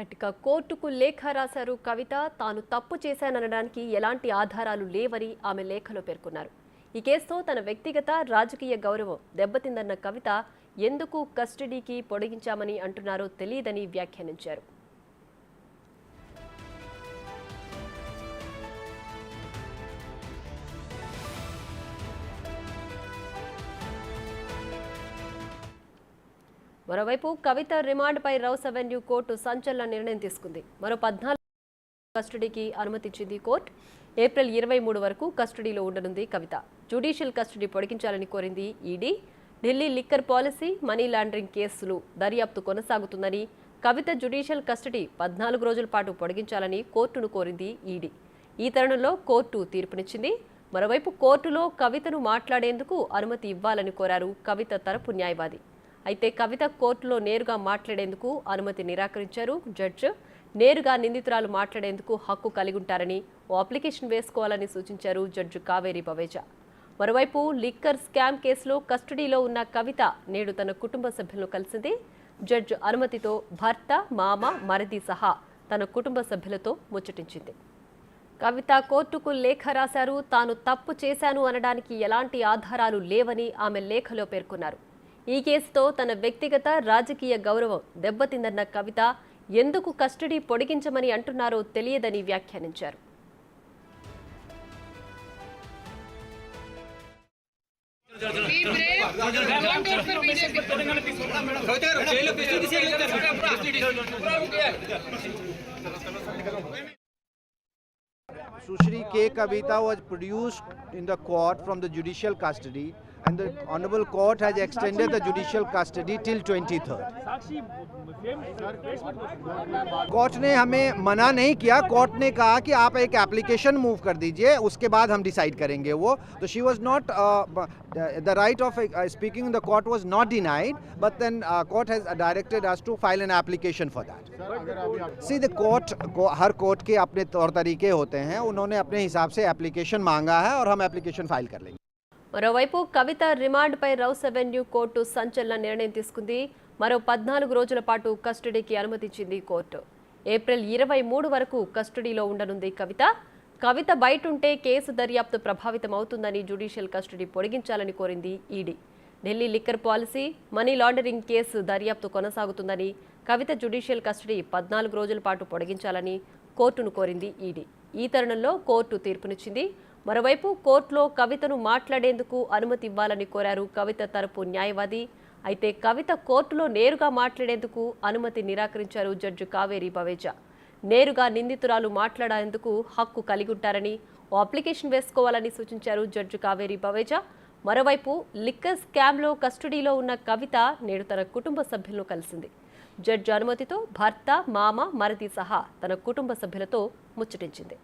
రైట్‌గా కోర్టుకు లేఖ రాశారు కవిత. తాను తప్పు చేశాననడానికి ఎలాంటి ఆధారాలు లేవని ఆమె లేఖలో పేర్కొన్నారు. ఈ కేసుతో తన వ్యక్తిగత, రాజకీయ గౌరవం దెబ్బతిందన్న కవిత ఎందుకు కస్టడీకి పొడిగించామని అంటున్నారో తెలియదని వ్యాఖ్యానించారు. మరోవైపు కవిత రిమాండ్పై రౌస్ అవెన్యూ కోర్టు సంచలన నిర్ణయం తీసుకుంది. మరో 14 కస్టడీకి అనుమతించింది కోర్టు. ఏప్రిల్ 23 వరకు కస్టడీలో ఉండనుంది కవిత. జ్యుడిషియల్ కస్టడీ పొడిగించాలని కోరింది ED. Delhi liquor policy, money laundering కేసులు దర్యాప్తు కొనసాగుతుందని, కవిత జ్యుడిషియల్ కస్టడీ 14 రోజుల పాటు పొడిగించాలని కోర్టును కోరింది ఈడీ. ఈ తరుణంలో కోర్టు తీర్పునిచ్చింది. మరోవైపు కోర్టులో కవితను మాట్లాడేందుకు అనుమతి ఇవ్వాలని కోరారు కవిత తరపు న్యాయవాది. అయితే కవిత కోర్టులో నేరుగా మాట్లాడేందుకు అనుమతి నిరాకరించారు జడ్జి. నేరుగా నిందితురాలు మాట్లాడేందుకు హక్కు కలిగి ఉంటారని ఓ అప్లికేషన్ వేసుకోవాలని సూచించారు జడ్జి కావేరి బవేజా. మరోవైపు లిక్కర్ స్కామ్ కేసులో కస్టడీలో ఉన్న కవిత నేడు తన కుటుంబ సభ్యులను కలిసింది. జడ్జి అనుమతితో భర్త, మామ, మరిది సహా తన కుటుంబ సభ్యులతో ముచ్చటించింది. కవిత కోర్టుకు లేఖ రాశారు. తాను తప్పు చేశాను అనడానికి ఎలాంటి ఆధారాలు లేవని ఆమె లేఖలో పేర్కొన్నారు. ఈ కేసుతో తన వ్యక్తిగత, రాజకీయ గౌరవం దెబ్బతిందన్న కవిత ఎందుకు కస్టడీ పొడిగించమని అంటున్నారో తెలియదని వ్యాఖ్యానించారు. Sushri K. Kavita was produced in the court from the judicial custody, and the Honorable Court has extended the judicial custody till 23rd. Court ने हमें मना नहीं किया. कोर्ट ने कहा कि आप एक एप्लीकेशन मूव कर दीजिए, उसके बाद हम डिसाइड करेंगे वो. तो she was not the right of speaking in the court was not denied, but then court has directed us to file an application for that. See, the court her court के अपने तौर तरीके होते हैं. उन्होंने अपने हिसाब से एप्लीकेशन मांगा है और हम एप्लीकेशन फाइल कर लेंगे. మరోవైపు కవిత రిమాండ్పై రౌస్ అవెన్యూ కోర్టు సంచలన నిర్ణయం తీసుకుంది. మరో 14 రోజుల పాటు కస్టడీకి అనుమతించింది కోర్టు. ఏప్రిల్ 23 వరకు కస్టడీలో ఉండనుంది కవిత. కవిత బయటుంటే కేసు దర్యాప్తు ప్రభావితం అవుతుందని జ్యుడిషియల్ కస్టడీ పొడిగించాలని కోరింది ED. Delhi liquor policy, money laundering case దర్యాప్తు కొనసాగుతుందని, కవిత జ్యుడిషియల్ కస్టడీ 14 రోజుల పాటు పొడిగించాలని కోర్టును కోరింది ఈడీ. ఈ తరుణంలో కోర్టు తీర్పునిచ్చింది. మరోవైపు కోర్టులో కవితను మాట్లాడేందుకు అనుమతి ఇవ్వాలని కోరారు కవిత తరపు న్యాయవాది. అయితే కవిత కోర్టులో నేరుగా మాట్లాడేందుకు అనుమతి నిరాకరించారు జడ్జి కావేరి బవేజా. నేరుగా నిందితురాలు మాట్లాడేందుకు హక్కు కలిగి ఉంటారని ఓ అప్లికేషన్ వేసుకోవాలని సూచించారు జడ్జి కావేరి బవేజా. మరోవైపు లిక్కర్ స్కామ్లో కస్టడీలో ఉన్న కవిత నేడు తన కుటుంబ సభ్యులను కలిసింది. జడ్జి అనుమతితో భర్త, మామ, మరిది సహా తన కుటుంబ సభ్యులతో ముచ్చటించింది.